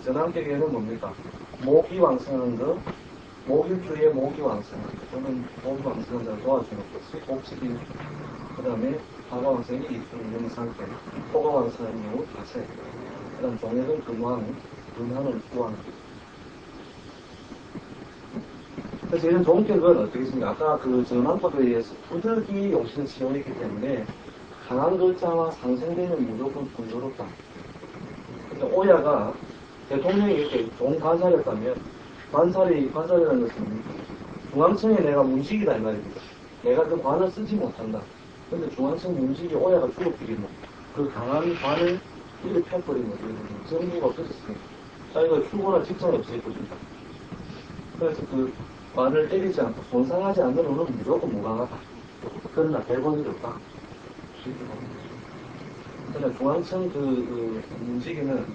전환격에는 뭡니까? 목이 왕성한 거, 목일주에 목이 왕성한 거, 또는 목이 왕성한 걸 도와주는 것, 목치기, 그 다음에 화가 왕성이 있는 상태, 토가 왕성한 경우 자세, 그 다음 종액은 근황, 근황을 구하는 것. 그래서 이런 종격은 어떻게 있습니까? 아까 그 전환법에 의해서 부득이 용신을 지정했기 때문에 강한 글자와 상생되면 무조건 분조롭다. 그러니까 오야가 대통령이 이렇게 좋은 관살이었다면 관살이라는 것은 중앙청에 내가 문식이다 이 말입니다. 내가 그 관을 쓰지 못한다. 근데 중앙청 문식이 오야가 죽어버리면 그 강한 관을 이렇게 펴버리면 정부가 없어졌습니다. 자기가 출근할 직장이 없어졌습니다. 그래서 그 관을 때리지 않고 손상하지 않는 의는 무조건 무강하다. 그러나 100원이 없다. 그러나 중앙청 그 문지기는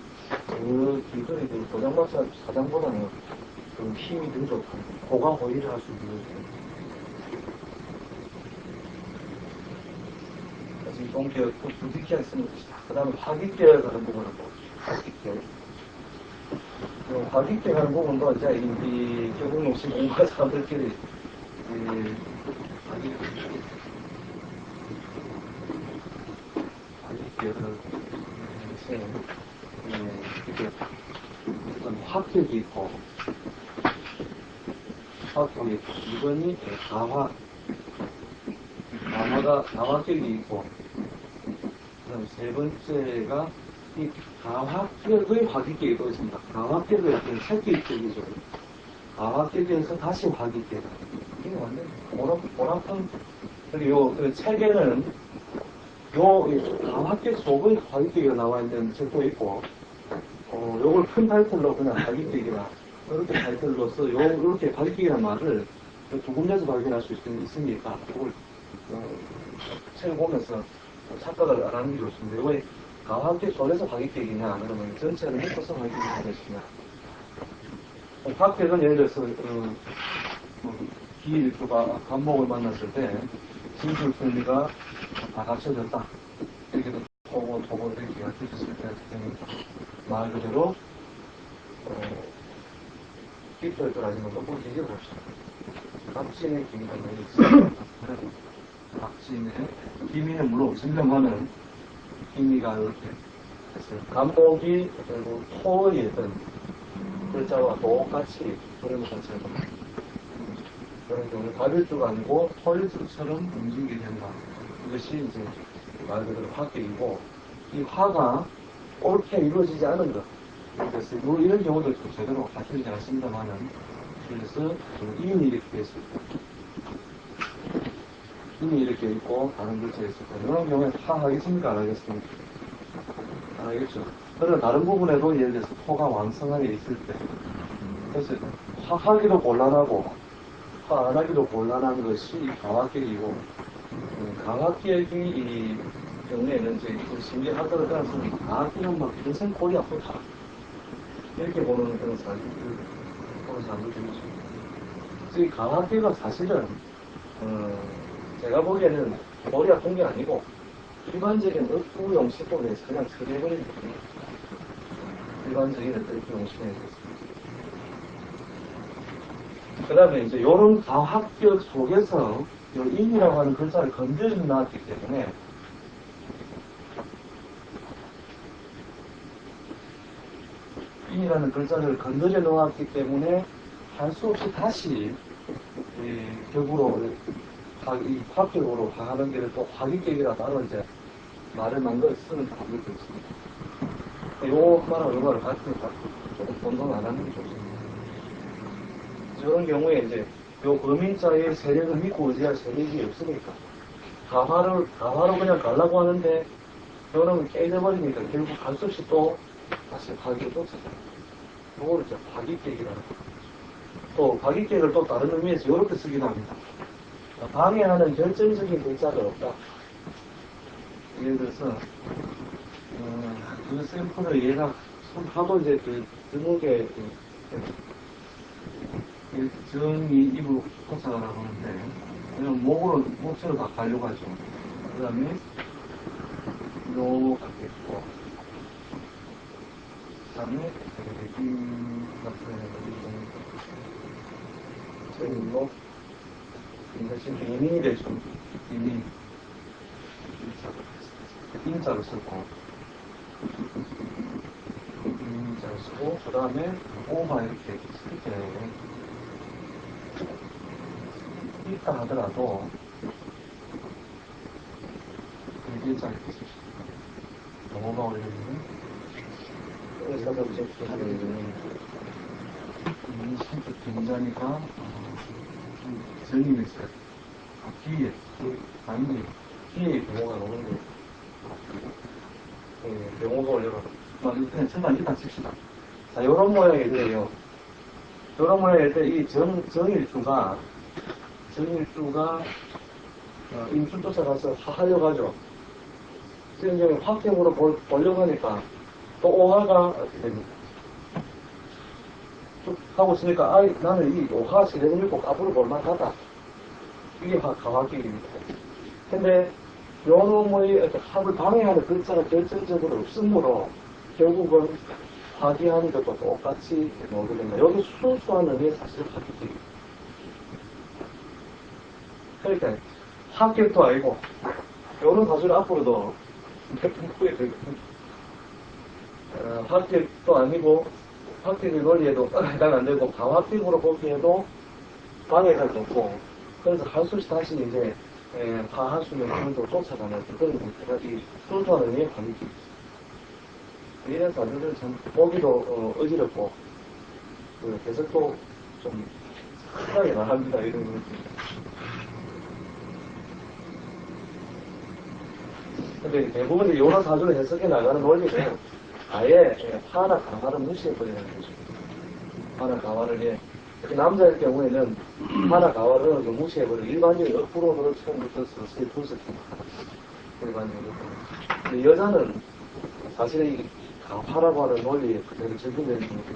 그 길거리 그 도장박사 사장보다는 좀 힘이 더 좋다. 호가 호의를 할 수 있는 거죠. 그래서 이 동기가 부득이하게 쓰는 것이다. 그 다음에 화기계열 가는 부분은 뭐, 화기계열. 화기계 가는 부분도 이제 이 교국농심 공부한 사람들끼리 화기계열을 이렇게 어떤 화격이 있고 화격이 있고 이번이 가화격이 있고 그 다음 세 번째가 이 가화격의 화기격이 또 있습니다. 가화격의 어떤 새끼격이죠. 가화격에서 다시 화기격. 이게 완전 오락한. 그리고 그 책에는 가화격 속의 화기격이 나와 있는 책도 있고, 요걸 큰 타이틀로 그냥 화기격이라, 이렇게 타이틀로서 이렇게 화기격이라는 말을 두 군데서 발견할 수 있으니까, 그걸, 책을 보면서 착각을 안 하는 게 좋습니다. 왜 가화격 속에서 화기격이냐, 그러면 전체를 묶어서 화기격이 되겠냐. 화격은 예를 들어서, 기일주가 간목을 만났을 때, 진술순리가 다 갖춰졌다. 이렇게 토고 이렇게 갖춰졌을 때, 말 그대로, 깃털 떨어지는 거 꼭 얘기해 봅시다. 각진의 기미가 많이 있습니다. 각진의 기미는 물론 증명하는 기미가 이렇게 했어요. 간목이 그리고 토의 어떤 글자와 똑같이 그런 것처럼 그런 경우는 가별주가 아니고 토일주처럼 움직이게 된다. 이것이 이제 말 그대로 화격이고 이 화가 옳게 이루어지지 않은 것. 그래서 이런 경우도 제대로 갖춰지지 않습니다만은 그래서 인이 이렇게 있습니다. 인이 이렇게 있고 다른 글자가 있을까. 이런 경우에 다 하겠습니까? 안 하겠습니까? 안 하겠죠. 그러나 다른 부분에도 예를 들어서 토가 왕성하게 있을 때 그래서 하기도 곤란하고 화 안 하기도 곤란한 것이 강화격이고 강화격이 이 경우에는 이제 심지어 하더라도 그냥 강화격은 막 평생 골이 아프다 이렇게 보는 그런 사람들이 있죠. 그래서 이 강화격은 사실은 제가 보기에는 골이 아픈 게 아니고 일반적인 읍구 용식법에 대해서 그냥 처리해버리는 거예요. 일반적인 읍구 용식에 대해서. 그 다음에 이제 요런 가학격 속에서 요 인이라고 하는 글자를 건드려 놨기 때문에 인이라는 글자를 건드려 놓았기 때문에 할 수 없이 다시 격으로 이 합격으로 하는 게를 또 화기격이라 따로 이제 말을 만들어 쓰는 방법이 있습니다. 요만한 의미를 갖으니까 조금 혼동 안 하는 게 좋습니다. 이런 경우에 이제 요 거민자의 세력을 믿고 의지할 세력이 없으니까 가화로 그냥 가려고 하는데 요놈은 깨져버리니까 결국 갈 수 없이 또 다시 화기를 또 쓰죠. 요거를 이제 화기격이라는 거예요. 또 화기격을 또 다른 의미에서 이렇게 쓰기도 합니다. 방해하는 결정적인 글자가 없다. 예를 들어서 그 샘플을 얘가 하도 이제 그 드물게 정이 입으로 포착을 하는데 그냥 목처럼 다 가려고 하죠. 그 다음에 이렇게 있고 다음에 이 저희로 대신 이민이 되죠. 이민 인자로 쓰고 인자로 쓰고 그 다음에 오마 이렇게 쓸 때 있다 하더라도 일자 이렇게 쓰시고 오마 올리면 이 신체 굉장히가 전임이 있어요. 뒤에, 아니, 뒤에 경호가 오는데, 경호가 올려가. 그냥 천만 일단 칩시다. 자, 요런 모양일 때요. 요런 모양일 때, 이 정일주가, 임수 쫓아가서 하려고 하죠. 지금 이제 확정으로 보려고 하니까, 또 오화가 이렇게 됩니다. 쭉 하고 있으니까, 아이, 나는 이 오화 세대를 읽고 앞으로 볼만하다. 이게 가화격입니다. 근데, 요놈의 합을 방해하는 글자가 결정적으로 없으므로, 결국은 화기하는 것과 똑같이 나오게 됩니다. 여기 순수한 의미의 사실 화기격입니다. 그러니까, 합격도 아니고, 요런 사실 앞으로도 몇 번 후에 되거든요. 합격도 아니고 합격의 논리에도 해당 안 되고 가합격으로 보기에도 방해가 없고 그래서 할 수 없이 다시 이제 하수면 정도 쫓아가는 그런 문제가 이 순수한 의미의 관계 이런 사람들은 참 보기도 어지럽고 그 해석도 좀 상당히 나갑니다. 이런 거. 근데 대부분 이런 사주를 해석해 나가는 원리는 아예 파나 가화를 무시해버리는 거죠. 파나 가화를 남자일 경우에는 파나 가화를 무시해버리고 일반적인 억부로를 처음부터 서서히 분석합니다. 일반적으로. 근데 여자는 사실 이 가화라고 하는 논리에 그대로 적용되는 겁니다.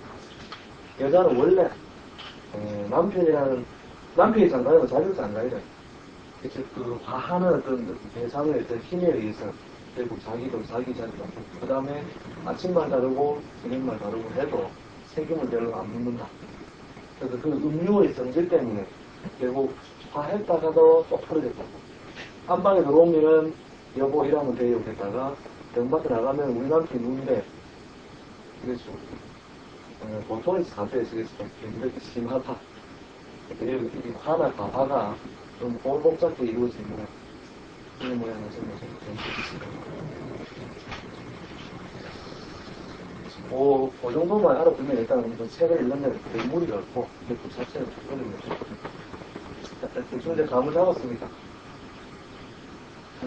여자는 원래 남편이 장가이고 자기도 장가이래. 그 화하는 어떤 대상의 어떤 힘에 의해서 결국 자기도 자기 자리가 그 다음에 아침만 다르고 저녁만 다르고 해도 책임을 별로 안 묻는다. 그래서 그 음료의 성질 때문에 결국 화했다가도 또 풀어졌다. 안방에 들어오면은 여보 이러면 돼요 했다가 병밖에 나가면 우리 남편이 누군데 그렇죠. 보통의 상태에서 이렇게 심하다. 이렇게 화나 가화가 좀 복잡하게 이루어집니다. 이런 모양을 그 정도만 알아두면 일단 이 책을 읽는 데 무리가 없고 그 자체를 바꾸는 거죠. 대충 이제 감을 잡았습니다.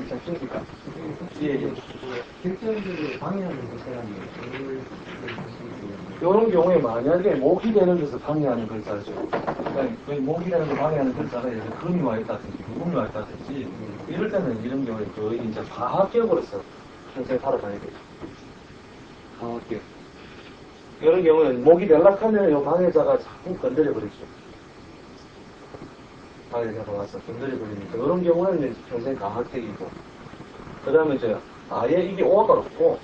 잡힙니까? 예. 결정적으로 방해하는 것이라는 이런 경우에 만약에 목이 되는 것을 방해하는 글자죠. 그러니까 목이 되는 걸 방해하는 글자가 이제 금이 와 있다든지 무금이 와 있다든지 이럴 때는 이런 경우에 거의 이제 가합격으로서 평소에 살아가야 돼요. 가합격. 이런 경우는 목이 연락하면 이 방해자가 자꾸 건드려버리죠. 방해자가 와서 건드려버리니까 이런 경우는 이제 평소에 가합격이고 그 다음에 이제 아예 이게 오화가 없고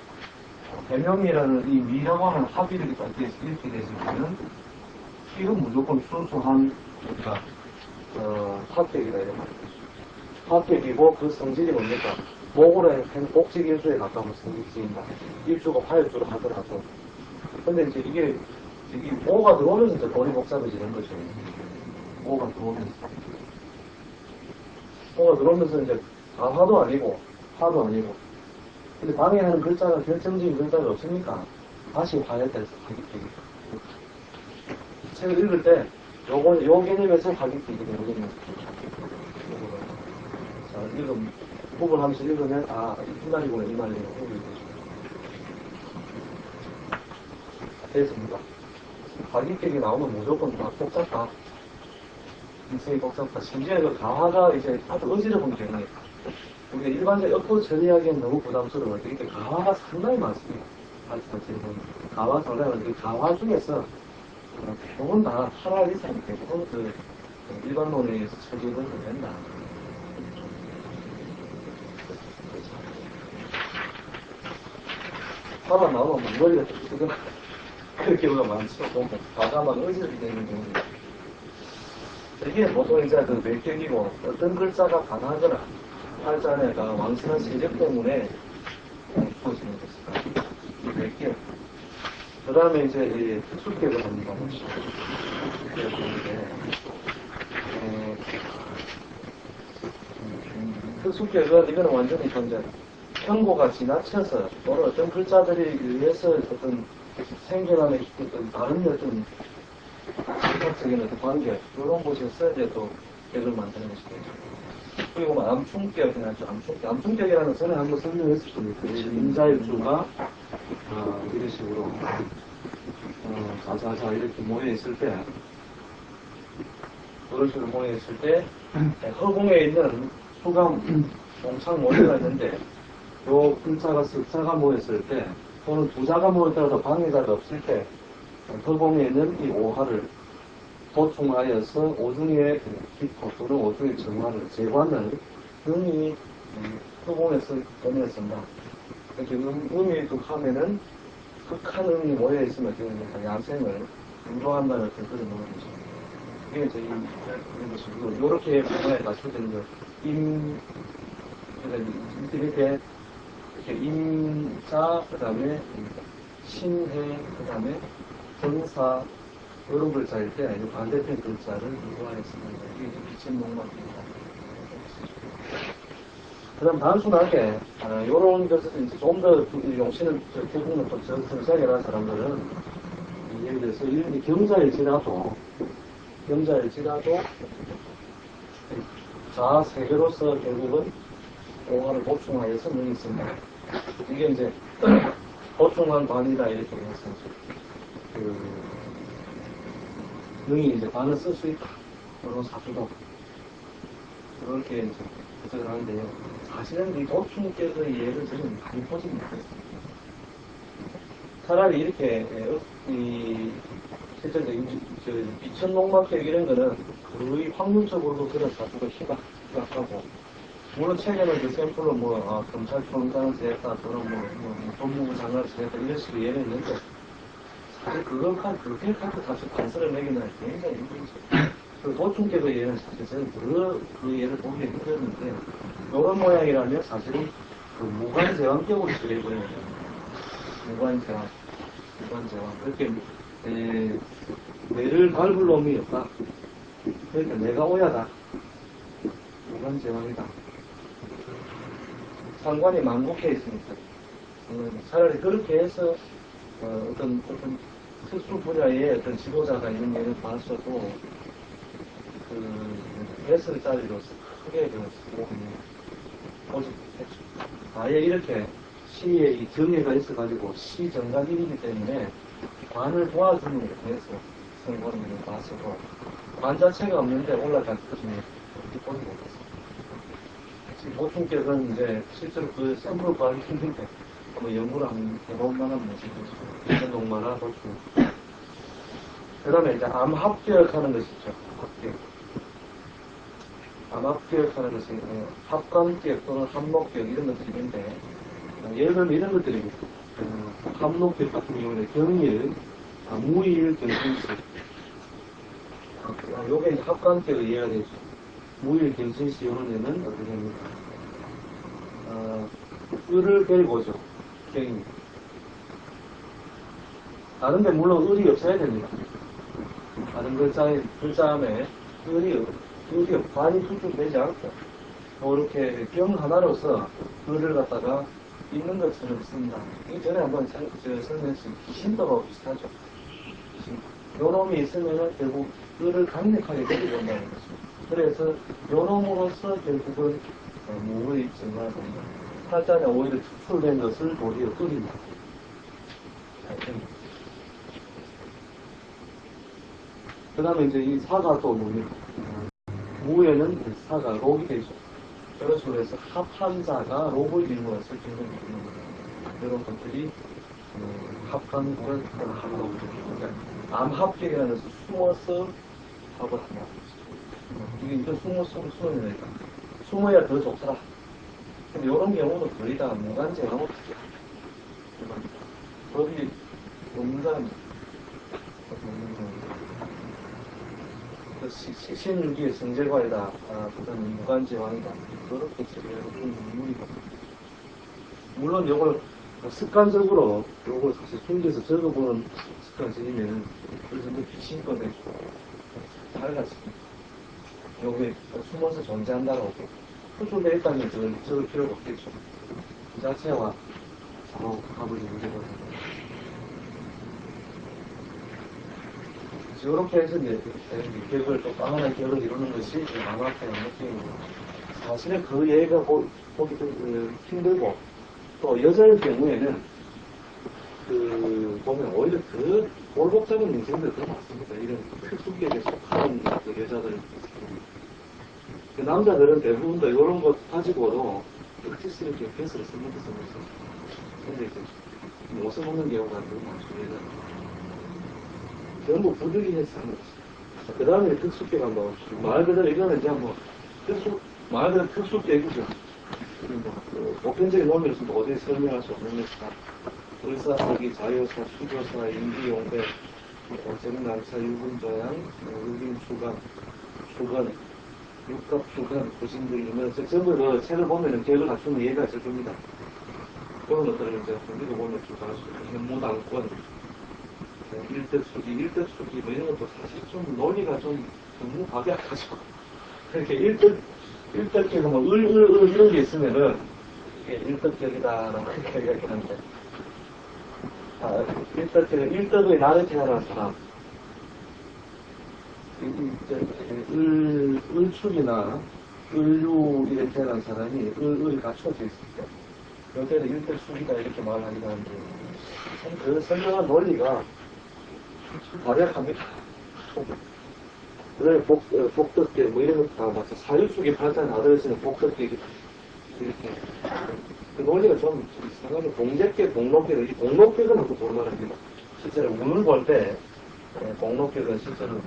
개명이라는 이 미라고 하는 합의를 이렇게 됐으면 이건 무조건 순수한 합격이다 이런 말이죠. 합격이고 그 성질이 뭡니까? 목으로 한 복직일수에 가까운 성질입니다. 일주가 화일주로 하더라도 근데 이제 이게 오가 들어오면서 이제 돈이 복잡해지는 거죠. 오가 들어오면서 이제 화도 아니고 화도 아니고 근데 방해하는 글자가 결정적인 글자가 없으니까 다시 화했다 해서 하기되기. 책을 읽을 때 요 개념에서 하기되기 되거든요. 자, 구분하면서 읽으면 이 말이구나 이 말이구나 됐습니다. 가격격이 나오면 무조건 다 복잡다. 인생이 복잡다. 심지어 그 가화가 이제 아주 어지러운 경우에 우리가 일반적으로 엮고 처리하기엔 너무 부담스러워요. 이렇게 가화가 상당히 많습니다. 가화 상당히 많은데 가화 중에서 대부분 다 8화 이상 대부분 그 일반론에 의해서 처리를 된다. 화가 나오면 머리가 뜨거나 그런 경우가 많죠. 또 과감하게 의지를 되는 경우도 이게 보통 이제 그 외격이고 어떤 글자가 강하거나 팔자네가 왕성한 세력 때문에 주어지는 것이다. 이 외격. 그 다음에 이제 이 특수격을 한번 봐보시죠. 특수격은 이거는 완전히 현재 편고가 지나쳐서 또는 어떤 글자들이 의해서 어떤 생겨나는 어떤 다른 어떤 시각적인 어떤 관계 이런 곳에서 이제 또 격을 만드는 것이죠. 그리고 뭐 암충격이나 아주 암충격이라는 전에 한번 설명했을 겁니다. 임자일주가 이런 식으로 자자자 이렇게 모여 있을 때 그런 식으로 모여 있을 때 허공에 있는 수강 동창 모여가 있는데 요 글자가 숫자가 모였을 때 또는 두 자가 모였다고 방해자가 없을 때 허공에 있는 이 오화를 보충하여서 오중의 기포 또는 오중의 정화를 제관을 음이 허공에서 꺼내쓴다. 이렇게 음이 극하면은 극한 음이 모여있으면 양생을 운동한다는 그런 거죠. 이게 이제 이런 것이고 요렇게 문화에 맞춰진 이렇게 임자, 그 다음에 신해, 그 다음에 정사, 이런 글자일 때, 반대편 글자를 이용하였습니다. 이게 빛의 농막입니다. 그 다음 단순하게, 요런 것을 이제 좀 더 용신을 대부분 또 정상이라는 사람들은, 예를 들어서 이런 경자일지라도, 자, 세 개로서 결국은 오화를 보충하여서 능이 있습니다. 이게 이제 보충한 반이다 이렇게 해서 능이 이제 반을 쓸 수 있다. 그런 사주도 그렇게 이제 해석을 하는데요. 사실은 이 보충격의 예를 저는 많이 보지 못했습니다. 차라리 이렇게 실제 비천농막격 이런 거는 거의 확률적으로도 그런 사주가 희박하고 물론 최근에 그 샘플로 검찰총장을 제했다, 또는 법무부 장관을 제했다, 이런 식으로 예를 했는데, 사실 그렇게 갖고 사실 반서를 매기는 굉장히 힘들죠. 그 보충격의 예는 사실 저는 그 예를 보기 힘들었는데, 이런 모양이라면 사실은 그 무관제왕격으로 쓰여버려요. 무관제왕. 그렇게, 뇌를 밟을 놈이 없다. 그러니까 내가 오야다. 무관제왕이다. 상관이 만국해 있으니까. 차라리 그렇게 해서, 어떤 특수 분야의 어떤 지도자가 있는 예를 봤어도, 배설자리로서 크게 쓰고, 오직했죠. 아예 이렇게 시에 이 정예가 있어가지고 시정각일이기 때문에 관을 도와주는 것에 해서 선거를 봤어도, 관 자체가 없는데 올라갈 것은 보지 못했어요. 보충격은 이제 실제로 그 샘플을 구하기 힘든데 한번 연구를 한번 해볼 만한 모습이죠. 현동만화 보충. 그 다음에 이제 암합격하는 것이 있죠. 암합격하는 것이 합관격 또는 합목격 이런 것들이 있는데 예를 들면 이런 것들입니다. 합목격 같은 경우는 경일, 무일, 경신시. 요게 이제 합관격을 이해가 되죠. 무일, 경신시 이런 데는 어떻게 됩니까? 을을 데리고 오죠. 경입니다. 다른데 물론 을이 없어야 됩니다. 다른 글자 안에 을이 관이 투출되지 않고 이렇게 경 하나로서 을을 갖다가 있는 것처럼 씁니다. 이 전에 한번 설명했습니다. 신도가 비슷하죠. 요놈이 있으면 결국 을을 강력하게 데리고 온다는 거죠. 그래서 요놈으로서 결국은 무의 증가가 됩니다. 팔자에 오히려 축출된 것을 도리어 끓입니다. 그 다음에 이제 이 사가 또 뭡니까? 무에는 사가 록이 되죠. 그런 식으로 해서 합한자가 록을 이루어서 결국은 이런 것들이 합한을 하고 그러니까 암합격이라는 것을 숨어서 합을 한다. 이게 이제 숨어내니까 숨어야 더 좋더라. 근데 이런 경우도 거의 다 무관제하고 법이 없는 사람입니다. 신유기의 성제과이다. 그다음 무간지왕이다. 그렇게 처리하고 무리가. 물론 이걸 습관적으로 요걸 사실 숨겨서 적어보는 습관이 생기면은 그래서 뭐 귀신거든. 잘가지. 요게 숨어서 존재한다고 표출되어 있다면 적을 필요가 없겠죠. 그 자체와 바로 가버리는 문제거든요. 이렇게 해서 이제 계획을 또 빵하나의 계획을 이루는 것이 만화학의 느낌입니다. 사실은 그 예가 보기도 힘들고 또 여자의 경우에는 보면 오히려 그 볼복잡한 인생들 더 많습니다. 이런 특수계에 속한 그 여자들. 그 남자들은 대부분 다 이런 것 가지고도 억지스럽게 패스를 쓰면서 근데 못 써먹는 경우가 되게 많죠. 여자는. 전부 부득이해서 하는 거죠. 그 다음에 특수계가 뭐, 말 그대로 이거는 이제 뭐, 말 그대로 특수계이죠. 보편적인 논리로서 어디에 설명할 수 없는 것이다. 을사서기, 자유사, 수조사, 인기용배, 정남사, 유분조양, 유빈수간, 수건, 육갑수간, 부신들이면 전부 그 책을 보면은 계획을 갖추는 이해가 있을 겁니다. 그런 것들을 이제 우리도 보면 주가할 수 있고, 현무당권, 일득수기, 뭐 이런 것도 사실 좀 논리가 좀 너무 박약하죠. 그렇게 일득격이 뭐, 이런 게 있으면은, 이게 일득격이다라고 그렇게 얘기하긴 한데, 일득의 나를 태어난 사람, 을축이나 을류 이렇게 태어난 사람이 을이 갖춰져 있을 때, 여기에는 일득수기다 이렇게 말을 하긴 하는데, 참 그 설명한 논리가 발약합니다. 그 다음에 복덕계, 뭐 이런 것도 다 맞죠. 사유축이 발달 다 들어있으면 복덕계, 이렇게. 그 논리가 좀 이상하게 봉제계, 복록계를, 이 복록계는 또 볼만합니다. 실제로 운을 볼 때, 복록계는 실제로,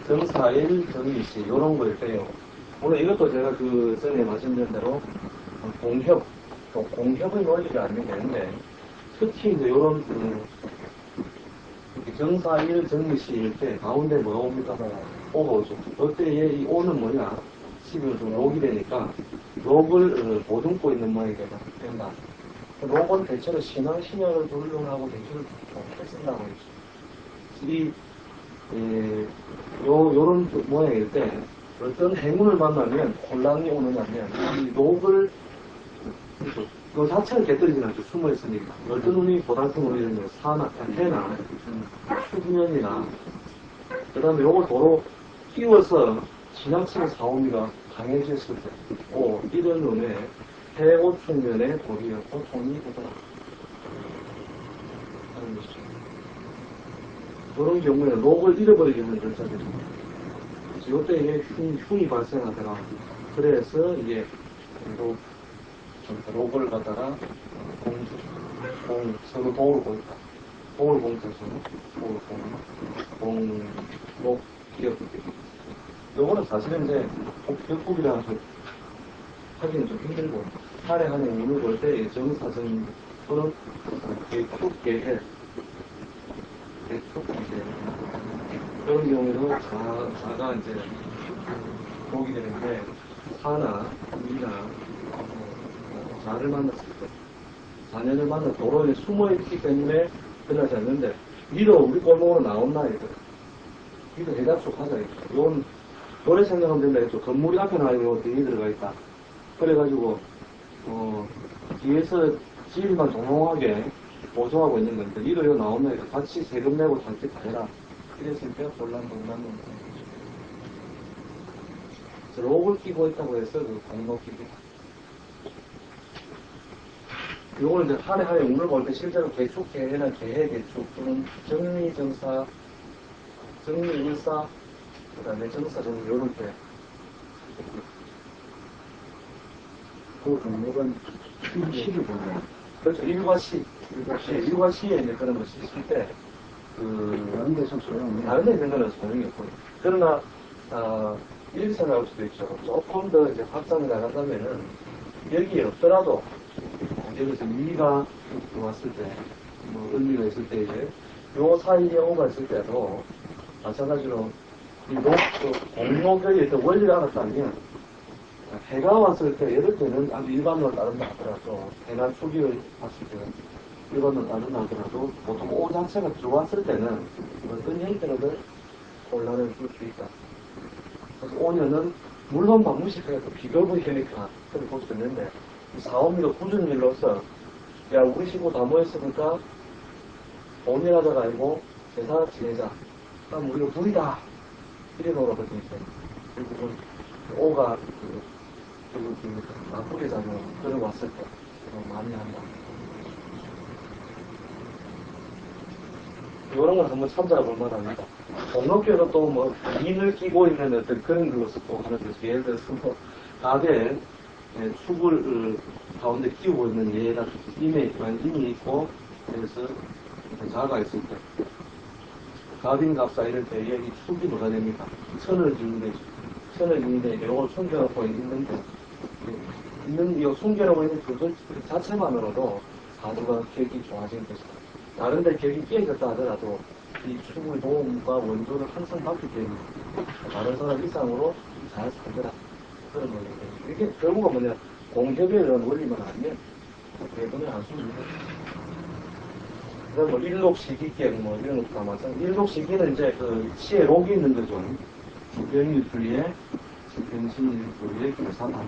정사일, 정의시, 이런 거일 때요. 물론 이것도 제가 그 전에 말씀드린 대로, 공협의 논리가 아니면 되는데, 특히 이제 이런 정사일 정미시일 때 가운데 뭐가 옵니까? 오가 오죠. 그때에 이 오는 뭐냐? 12월 좀 록이 되니까 록을 보듬고 있는 모양이 된다. 록은 대체로 신약을 불용하고 대체로 쓴다고 했죠. 요런 모양일 때 어떤 행운을 만나면 혼란이 오느냐면 이 록을 그 자체를 깨뜨리진 않죠. 숨어 있으니까. 어떤 운이 보다큰 운이 사나, 해나, 수면이나, 그 다음에 요걸 도로 끼워서 지나치는 사오미가 강해졌을 때, 이런 운에 해오 측면에 도리어 고통이 오더라. 하는 것이죠. 그런 경우에는 록을 잃어버리게 하는 절차들이 이때에 흉이 발생하더라. 그래서 이게 록을 갖다가 서로 도울 보니까 도울 공태서로 록 기억들이 요거는 사실은 이제 격국이라는 걸 하기는 좀 힘들고 사례하는 운을 볼 때 정사정 또는 개축계해 그런 경우에도 자가 이제 보게 되는데 사나 이나 자를 만났을 때, 자녀를 만나 도로에 숨어 있기 때문에 끝나지 않는데, 니도 우리 골목으로 나온나, 이거. 니도 대답속 하자, 이거. 이건, 노래 생각하면 된다, 했죠. 건물이 앞에 나가고 뒤에 들어가 있다. 그래가지고, 뒤에서 지일만 동용하게 보조하고 있는 건데, 니도 이거 나온나, 이거. 같이 세금 내고 단체 다 해라. 이랬을 때 혼란, 동란동. 록을 끼고 있다고 해서 그 공로 끼고. 요거는 이제 한 해 운을 볼 때 실제로 개축, 개해나 개해, 개축 또는 정리, 정사, 정리, 일사, 그 다음에 정사, 정리, 요럴 때. 그 종목은 시를 보면. 그렇죠. 일과 시. 일과 시에 이제 그런 것이 있을 때, 다른 데서 소용없네. 다른 데 있는 거는 소용이 없고요. 그러나, 이렇게 생각할 수도 있죠. 조금 더 이제 확장이 나간다면은, 여기 없더라도, 여기서 미가 왔을 때, 뭐, 의미가 있을 때 이제, 요 사이에 오가 있을 때도 마찬가지로 이 공로교의 원리를 알았다면 해가 왔을 때 이럴 때는 아주 일반으로 따른다 하더라도 해나 추기를 봤을 때는 일반으로 따른다 하더라도 보통 오 자체가 들어왔을 때는 어떤 형태로든 혼란을 줄 수 있다. 그래서 오년은 물론 막 무식하게 비겁의 해니까 그렇게 볼 수 있는데 사오미도 굳은 일로서 야 우리 식구 다 모였으니까 오늘하자가 아니고 제사 지내자. 그럼 우리가 불이다. 이래 놓으라거든요. 결국은 오가 나쁘게 자면 들어왔을 때 많이 한다. 이런 건 한번 참작해볼 만합니다. 공로교는 또 뭐 인을 끼고 있는 어떤 그런 걸로서 또 하는 거죠. 예를 들어서 뭐 가대에 축을 가운데 끼우고 있는 예가 임이 있고 그래서 자가 있을 때 가빈갑사 이럴 때 여기 축이 뭐가 됩니까? 천을 짓는데 이걸 숨겨놓고 있는데 있는 이 숨겨놓고 있는 그것 자체만으로도 사주가 격이 좋아지는 것이다. 다른데 격이 깨졌다 하더라도 이 축의 도움과 원조를 항상 받기 때문에 다른 사람 이상으로 잘 살더라. 그런 거예요. 이게 결국은 뭐냐 공협의 이런 원리만 아니면 대부분의 안 쓰는 거예요. 뭐 일록시기계 뭐 이런 것도 다 마찬가지. 일록시기는 이제 그 시에 록이 있는 거죠. 주병일주의에 주병신일주의에 교사다.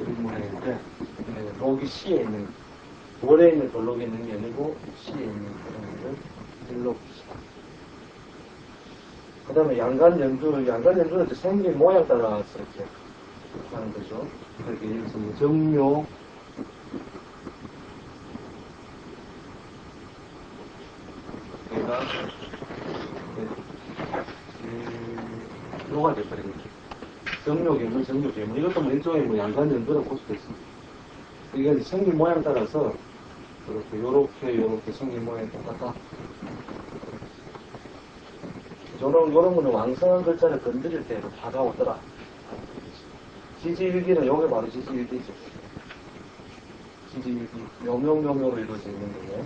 이런 모양인데 록이 시에 있는 월에 있는 돌록이 있는 게 아니고 시에 있는 그런 거를 일록시다. 그 다음에 양간연주는 이제 생긴 모양 따라서 이렇게 하는 거죠. 그렇게 예를 들어서 뭐 정묘 요가 돼버리는 거죠. 정묘괴물, 이것도 뭐 일종의 뭐 양간연주라고 볼 수도 있습니다. 이게 이제 생긴 모양 따라서 요렇게 생긴 모양이 똑같다. 요런 거는 왕성한 글자를 건드릴 때 다가오더라. 지지일기는 요게 바로 지지일기죠. 지지일기, 묘묘묘묘로 이루어져 있는 거고,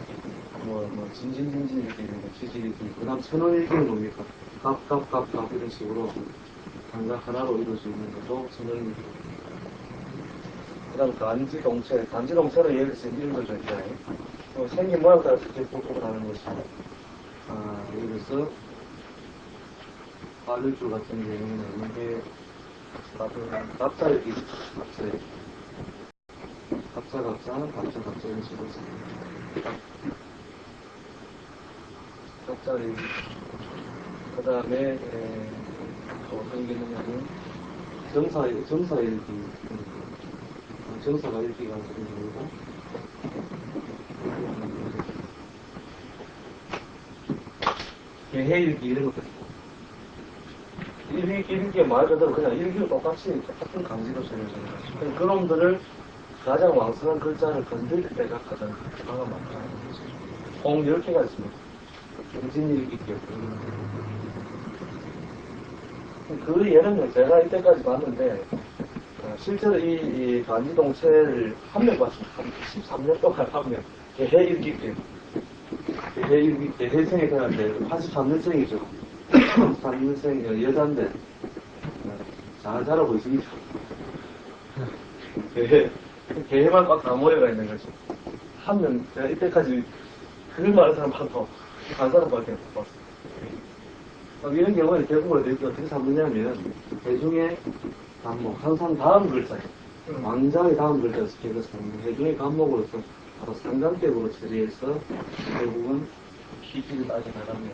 진진진진 이렇게 있는 거, 지지일기. 그 다음 천원일기는 뭡니까? 갑, 이런 식으로 단각 하나로 이루어져 있는 것도 천원일기. 그 다음 단지동체를 예를 들어서 이런 거죠, 이제. 생긴 모양 따라서 이렇게 보통을 하는 것이. 예를 들어서, 바늘줄 같은 경우는 이게, 갑자기, 갑자, 이런 식으로 갑자기, 그 다음에, 또 어떤 게 있느냐면, 정사일기, 정사가 일기가 어떤 경우고, 개해일기 이런 것들. 일기에 말 그대로 그냥 일기로 똑같은 강지로 전해지는 거죠. 그놈들을 가장 왕성한 글자를 건들 때가 가장 강한 만큼 공 10개가 있습니다. 정진일기 기억. 그 예는 제가 이때까지 봤는데, 실제로 이 간지동체를 한 명 봤습니다. 한 13년 동안 한 명. 개해일기 기억. 개해생이 되는데 83년생이죠. 83년생 여자인데 잘 자라고 있습니다. 개해만 꽉 다 모여가 있는 거죠. 한 명, 제가 이때까지 그 많은 사람 봐도 한 사람밖에 못 봤어요. 이런 경우는 대부분 어떻게 삼느냐면 대중의 감목, 항상 다음 글자예요. 왕자의 다음 글자에서 개를 삼는 대중의 감목으로서 바로 상관격으로 처리해서 결국은 시기를 따져나가면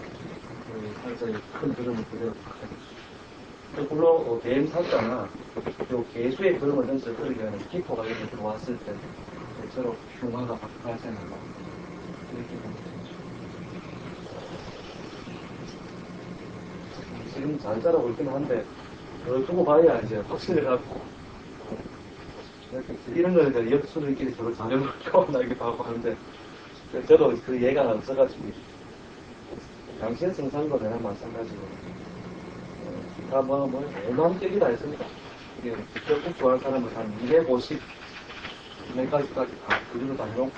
살짝의 큰 그림을 그대로 가져가죠. 물론 개임 사자나 개수의 그림을 전체 그리기 위한 기포가 여기 들어왔을 때 대체로 흉화가 발생한다. 이렇게 보면 되죠. 지금 잘 자라고 있긴 한데 더 두고 봐야 이제 확실해갖고 이런 거는 역수들끼리 서로 자녀를 교환하기도 하고 하는데 저도 그 예가 없어가지고 당시의 성산도 내가 마찬가지고 다 오만 격이다 했습니다. 이게 결국 좋아하는 사람은 한 250 몇 가지까지 다 그림을 다 해놓고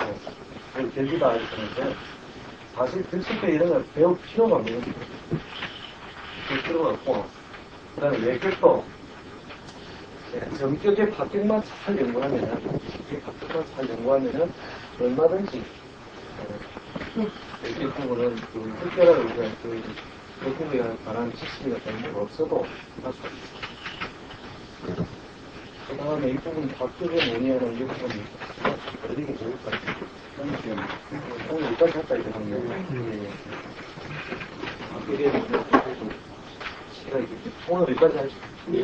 그걸 견디다 했었는데 사실 글씨표 이런 걸 배울 필요가 없는 거예요. 그 필요가 없고, 그 다음에 외격도 정격의 합격만 잘 연구하면은, 얼마든지, 외격 부분은 그 특별한 우리가 그 외국에 관한 지식이 같은 게 없어도 할 수 있어요. 그 다음에 이 부분 합격의 논의하는 이 부분이 어디게 좋을까요? 오늘 여기까지 할까, 이거 하면. 합격의 논의, 오늘 여기까지 하죠. 예, 예.